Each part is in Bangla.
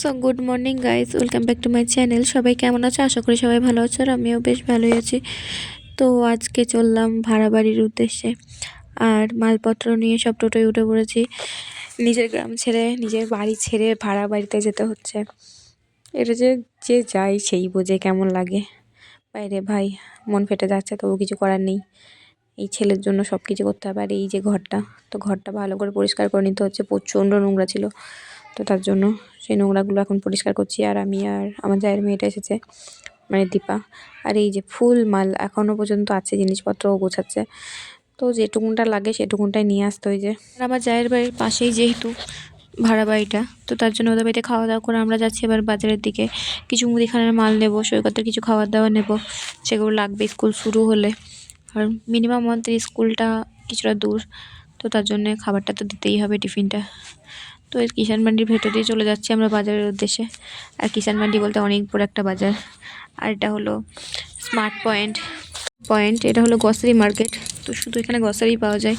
So good morning guys, welcome back to my channel. সবাই কেমন আছে? আশা করি সবাই ভালো আছে, আর আমিও বেশ ভালোই আছি। তো আজকে চললাম ভাড়া বাড়ির উদ্দেশ্যে, আর মালপত্র নিয়ে সব টোটোয় উঠে পড়েছি। নিজের গ্রাম ছেড়ে, নিজের বাড়ি ছেড়ে ভাড়া বাড়িতে যেতে হচ্ছে। এটা যে যে যায় সেই বোঝে কেমন লাগে। বাইরে ভাই, মন ফেটে যাচ্ছে, তবু কিছু করার নেই। এই ছেলের জন্য সব কিছু করতে হবে। আর এই যে ঘরটা, তো ঘরটা ভালো করে পরিষ্কার করে নিতে হচ্ছে, প্রচণ্ড নোংরা ছিল। তো তার জন্য সেই নোংরাগুলো এখন পরিষ্কার করছি। আর আমি আর আমার জায়ের মেয়েটা এসেছে, মানে দীপা। আর এই যে ফুল মাল এখনও পর্যন্ত আছে, জিনিসপত্রও গোছাচ্ছে। তো যেটুকুনটা লাগে সেটুকুনটাই নিয়ে আসতে হয়। যে আমার জায়ের বাড়ির পাশেই যেহেতু ভাড়া বাড়িটা, তো তার জন্য ওদের বাড়িতে খাওয়া দাওয়া করে আমরা যাচ্ছি এবার বাজারের দিকে। কিছু মুদিখানার মাল নেবো, সৈকতের কিছু খাবার দাবার নেবো, সেগুলো লাগবে স্কুল শুরু হলে। আর মিনিমাম আমাদের স্কুলটা কিছুটা দূর, তো তার জন্যে খাবারটা তো দিতেই হবে, টিফিনটা। তো এই কিষান মান্ডির ভেতর দিয়ে চলে যাচ্ছি আমরা বাজারের উদ্দেশ্যে। আর কিষান মান্ডি বলতে অনেক বড় একটা বাজার। আর এটা হলো স্মার্ট পয়েন্ট, এটা হলো গ্রসারি মার্কেট। তো শুধু এখানে গ্রসারি পাওয়া যায়,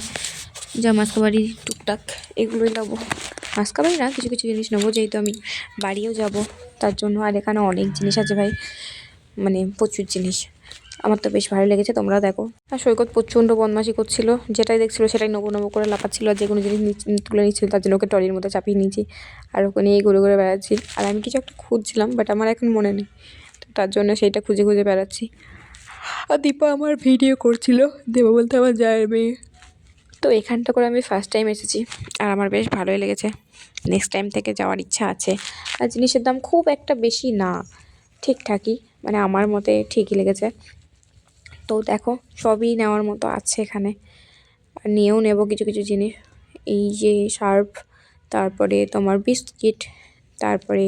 যা মাসকাবাড়ি টুকটাক এগুলোই নেবো। মাসকাবাড়ি না, কিছু কিছু জিনিস নেবো, যেহেতু আমি বাড়িও যাব তার জন্য। আর এখানে অনেক জিনিস আছে ভাই, মানে প্রচুর জিনিস। আমার তো বেশ ভালো লেগেছে, তোমরা দেখো। আর সৈকত প্রচণ্ড বদমাশি করছিল, যেটাই দেখছিল সেটাই নবো নবো করে লাফাচ্ছিল। আর যে কোনো জিনিস তুলে নিচ্ছিল, তার জন্য ওকে ট্রলির মধ্যে চাপিয়ে নিয়েছি, আর ওকে নিয়েই ঘুরে ঘুরে বেড়াচ্ছি। আর আমি কিছু একটা খুঁজছিলাম, বাট আমার এখন মনে নেই, তো তার জন্য সেইটা খুঁজে খুঁজে বেড়াচ্ছি। আর দীপা আমার ভিডিও করছিল, দেবো বলতে আমার জায়ের মেয়ে। তো এখানটা করে আমি ফার্স্ট টাইম এসেছি, আর আমার বেশ ভালোই লেগেছে। নেক্সট টাইম থেকে যাওয়ার ইচ্ছা আছে। আর জিনিসের দাম খুব একটা বেশি না, ঠিকঠাকই, মানে আমার মতে ঠিকই লেগেছে। তো দেখো, সবই নেওয়ার মতো আছে এখানে। আর নিয়েও নেব কিছু কিছু জিনিস। এই যে সার্ফ, তারপরে তোমার বিস্কিট, তারপরে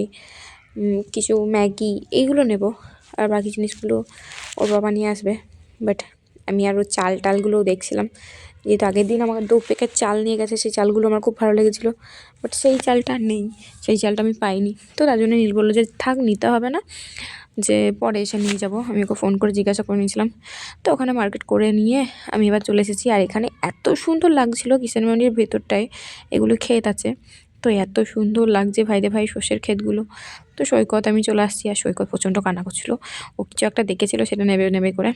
কিছু ম্যাগি, এইগুলো নেব। আর বাকি জিনিসগুলো ওর বাবা নিয়ে আসবে। বাট আমি আরও চাল টালগুলোও দেখছিলাম, যেহেতু আগের দিন আমাকে 2 প্যাকেট চাল নিয়ে গেছে, সেই চালগুলো আমার খুব ভালো লেগেছিলো। বাট সেই চালটা নেই, সেই চালটা আমি পাইনি। তো তার জন্য নীল বললো যে থাক, নিতে হবে না, যে পরে এসে নিয়ে যাব। আমি ওকে ফোন করে জিজ্ঞাসা করে নিয়েছিলাম। তো ওখানে মার্কেট করে নিয়ে আমি এবার চলে এসেছি। আর এখানে এত সুন্দর লাগছিলো কিষান মান্ডির ভেতরটায়, এগুলো ক্ষেত আছে। তো এত সুন্দর লাগছে ভাই রে ভাই, সর্ষের ক্ষেতগুলো। তো সৈকত, আমি চলে আসছি। আর সৈকত প্রচণ্ড কান্না করছিলো, ও কিছু একটা দেখেছিল, সেটা নেবে নেবে করে।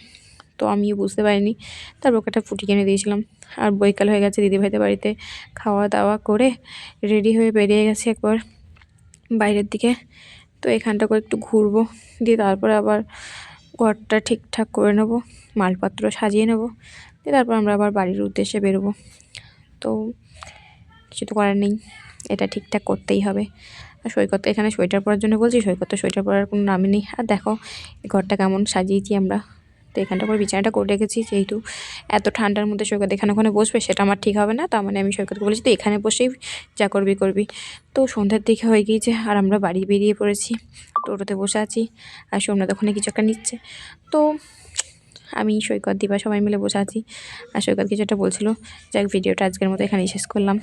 তো আমি বুঝতে পারিনি, তারপর ওকে একটা ফুটি কিনে দিয়েছিলাম। আর বৈকাল হয়ে গেছে, দিদিভাইদের বাড়িতে খাওয়া দাওয়া করে রেডি হয়ে বেরিয়ে গেছে একবার বাইরের দিকে। তো এখানটা করে একটু ঘুরবো, দিয়ে তারপরে আবার ঘরটা ঠিকঠাক করে নেব, মালপত্র সাজিয়ে নেব, দিয়ে তারপর আমরা আবার বাড়ির উদ্দেশ্যে বেরোবো। তো কিছু তো করার নেই, এটা ঠিকঠাক করতেই হবে। আর সৈকত এখানে সোয়েটার পরার জন্য বলছি, সৈকত তো সোয়েটার পরার কোনো নামই নেই। আর দেখো এই ঘরটা কেমন সাজিয়েছি আমরা। তো এখানটা করে বিছানাটা করে রেখেছি, যেহেতু এত ঠান্ডার মধ্যে সৈকত এখানে ওখানে বসবে, সেটা আমার ঠিক হবে না। তার মানে আমি সৈকতকে বলেছি তো এখানে বসেই যা করবি করবি। তো সন্ধ্যার দিকে হয়ে গিয়েছে, আর আমরা বাড়ি বেরিয়ে পড়েছি। টোটোতে বসে আছি, আর সোমনাথ ওখানে কিছু একটা নিচ্ছে। তো আমি, সৈকত, দীপা সবাই মিলে বসে আছি। আর সৈকত কিছু একটা বলছিল। যাক, ভিডিওটা আজকের মতো এখানেই শেষ করলাম।